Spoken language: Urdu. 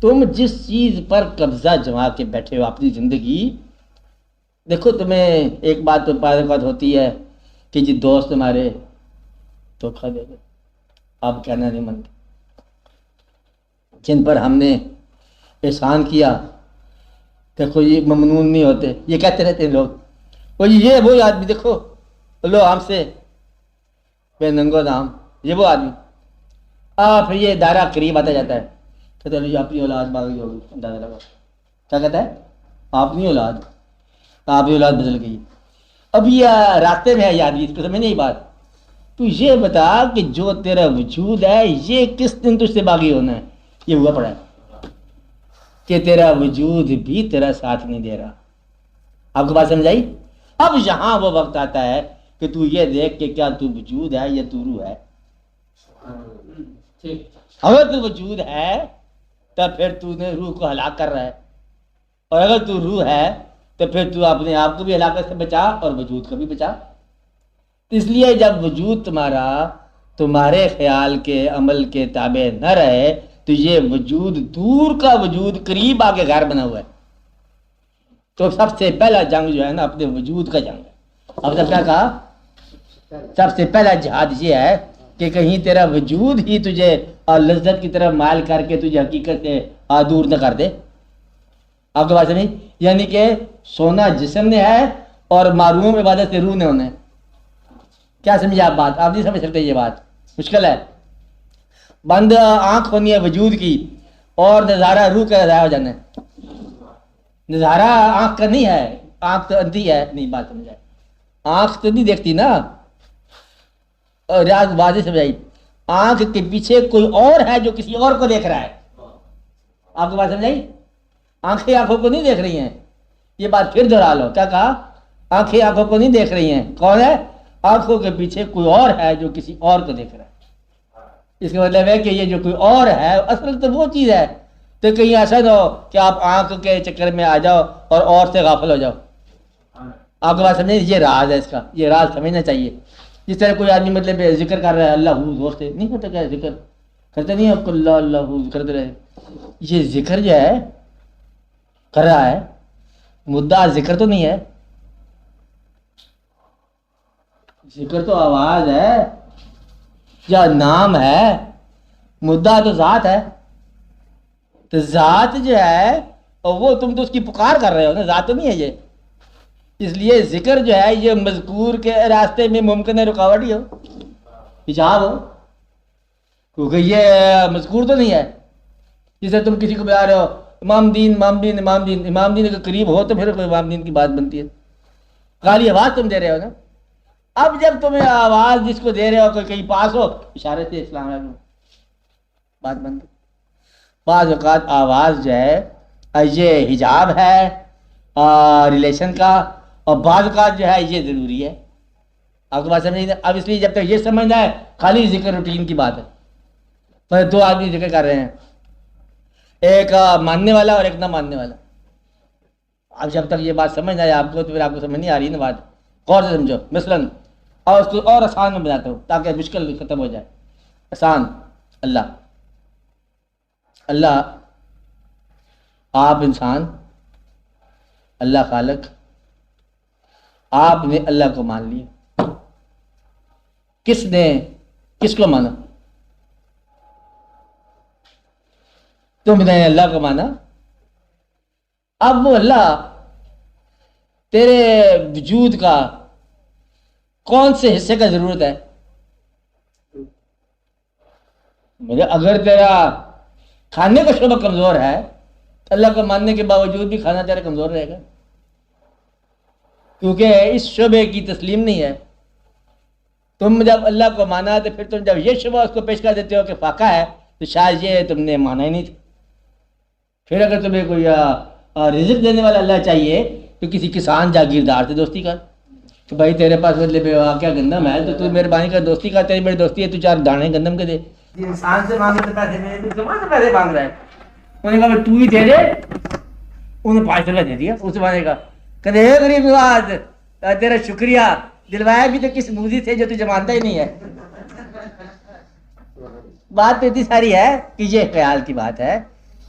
تم جس چیز پر قبضہ جما کے بیٹھے ہو اپنی زندگی، دیکھو تمہیں ایک بات تو بعض اوقات ہوتی ہے کہ جی دوست ہمارے دھوکہ دے دے، اب کہنا نہیں منتے، جن پر ہم نے احسان کیا، دیکھو یہ ممنون نہیں ہوتے، یہ کہتے رہتے ہیں لوگ، وہ یہ وہی آدمی دیکھو لو ہم سے بے ننگو دام، یہ وہ آدمی، پھر یہ دائرہ قریب آتا جاتا ہے، کہتے ہیں اپنی اولاد باغی ہوگی، اندازہ لگا، کیا کہتا ہے اپنی اولاد، آپ کی اولاد بدل گئی، اب یہ راستے میں ہے یہ آدمی، اس کو سمجھ نہیں بات، تو یہ بتا کہ جو تیرا وجود ہے یہ کس دن تجھ سے باغی ہونا ہے، یہ ہوا پڑا ہے کہ تیرا وجود بھی تیرا ساتھ نہیں دے رہا۔ آپ کو بات سمجھ آئی؟ اب یہاں وہ وقت آتا ہے کہ تو یہ دیکھ کہ کیا تو وجود ہے یا تو روح ہے۔ اگر تو وجود ہے تو پھر تو نے روح کو ہلاک کر رہا ہے، اور اگر تو روح ہے تو پھر تو اپنے آپ کو بھی ہلاکت سے بچا اور وجود کو بھی بچا۔ اس لیے جب وجود تمہارا تمہارے خیال کے عمل کے تابع نہ رہے تو یہ وجود دور کا وجود قریب آ کے غیر بنا ہوا ہے۔ تو سب سے پہلا جنگ جو ہے نا اپنے وجود کا جنگ ہے۔ اب جب کیا کہا، سب سے پہلا جہاد یہ ہے کہ کہیں تیرا وجود ہی تجھے لذت کی طرف مائل کر کے تجھے حقیقت سے دور نہ کر دے۔ آپ کو بات سمجھ؟ یعنی کہ سونا جسم نے ہے اور معروم عبادت سے روح نے ہونا ہے۔ کیا سمجھے آپ بات؟ آپ نہیں سمجھ سکتے، یہ بات مشکل ہے۔ بند آنکھ ہونی ہے وجود کی اور نظارہ روح کا ضائع ہو جانا ہے۔ نظارہ آنکھ کا نہیں ہے، آنکھ تو اندھی ہے، نہیں بات سمجھائے، آنکھ تو نہیں دیکھتی نا، ریاض واضح سمجھائی، آنکھ کے پیچھے کوئی اور ہے جو کسی اور کو دیکھ رہا ہے۔ آپ کو بات سمجھائی؟ آنکھیں آنکھوں کو نہیں دیکھ رہی ہیں، یہ بات پھر دہرا لو، کیا کہا؟ آنکھیں آنکھوں کو نہیں دیکھ رہی ہیں، کون ہے؟ آنکھوں کے پیچھے کوئی اور ہے جو کسی اور کو دیکھ رہا ہے۔ اس کا مطلب ہے کہ یہ جو کوئی اور ہے اصل تو وہ چیز ہے، تو کہیں ایسا نہ ہو کہ آپ آنکھ کے چکر میں آ جاؤ اور سے غافل ہو جاؤ۔ آپ کو بات سمجھیں؟ یہ راز ہے، اس کا یہ راز سمجھنا چاہیے۔ جس طرح کوئی آدمی مطلب ذکر کر رہا ہے اللہ دوست نہیں ہوتا، کیا ذکر کرتے نہیں آپ کو، اللہ اللہ کرتے رہے، یہ ذکر جو ہے کر رہا ہے، مدعا ذکر تو نہیں ہے، ذکر تو آواز ہے یا نام ہے، مدعا تو ذات ہے۔ تو ذات جو ہے وہ تم تو اس کی پکار کر رہے ہو نا، ذات تو نہیں ہے یہ۔ اس لیے ذکر جو ہے یہ مذکور کے راستے میں ممکن ہے رکاوٹ ہی ہو، حجاب ہو، کیونکہ یہ مذکور تو نہیں ہے۔ جسے تم کسی کو بلا رہے ہو امام دین امام دین امام دین، امام دین کے قریب ہو تو پھر کوئی امام دین کی بات بنتی ہے، خالی آواز تم دے رہے ہو نا۔ اب جب تمہیں آواز جس کو دے رہے ہو کوئی کہیں پاس ہو، اشارے سے اسلام علیکم بات بنتی۔ بعض اوقات آواز جو ہے یہ حجاب ہے ریلیشن کا، اور بعض اوقات جو ہے یہ ضروری ہے۔ آپ کو بات سمجھ نہیں؟ اب اس لیے جب تک یہ سمجھنا ہے خالی ذکر روٹین کی بات ہے، پر دو آدمی ذکر کر رہے ہیں، ایک ماننے والا اور ایک نہ ماننے والا۔ اب جب تک یہ بات سمجھ نہ آئے آپ کو تو پھر آپ کو سمجھ نہیں آ رہی نا بات، غور سے سمجھو۔ مثلاً اور اس کو اور آسان میں بناتا ہوں تاکہ مشکل ختم ہو جائے۔ آسان، اللہ آپ انسان، اللہ خالق، آپ نے اللہ کو مان لیا۔ کس نے کس کو مانا؟ تم نے اللہ کو مانا۔ اب وہ اللہ تیرے وجود کا کون سے حصے کا ضرورت ہے؟ اگر تیرا کھانے کا شعبہ کمزور ہے تو اللہ کو ماننے کے باوجود بھی کھانا تیرا کمزور رہے گا، کیونکہ اس شعبے کی تسلیم نہیں ہے۔ تم جب اللہ کو مانا تو پھر تم جب یہ شعبہ اس کو پیش کر دیتے ہو کہ فاقہ ہے تو شاید یہ تم نے مانا ہی نہیں تھا۔ پھر اگر تمہیں کوئی رزق دینے والا اللہ چاہیے تو کسی کسان جاگیردار سے دوستی کر کہ بھائی تیرے پاس مطلب کیا گندم ہے تو مہربانی کر دوستی کر، تیری میری دوستی ہے، تو 4 دانے گندم کے دے۔ انسان سے مانگے تو پیسے ملے، تو کہاں سے پیسے مانگ رہا ہے؟ انہوں نے کہا تو ہی دے دے، انہیں 5 روپے دے دیا۔ اس نے کہا کہ غریب نواز تیرا شکریہ، دلوایا بھی تو کس موزی سے جو تجھے مانتا ہی نہیں ہے۔ بات تو اتنی ساری ہے کہ یہ خیال کی بات ہے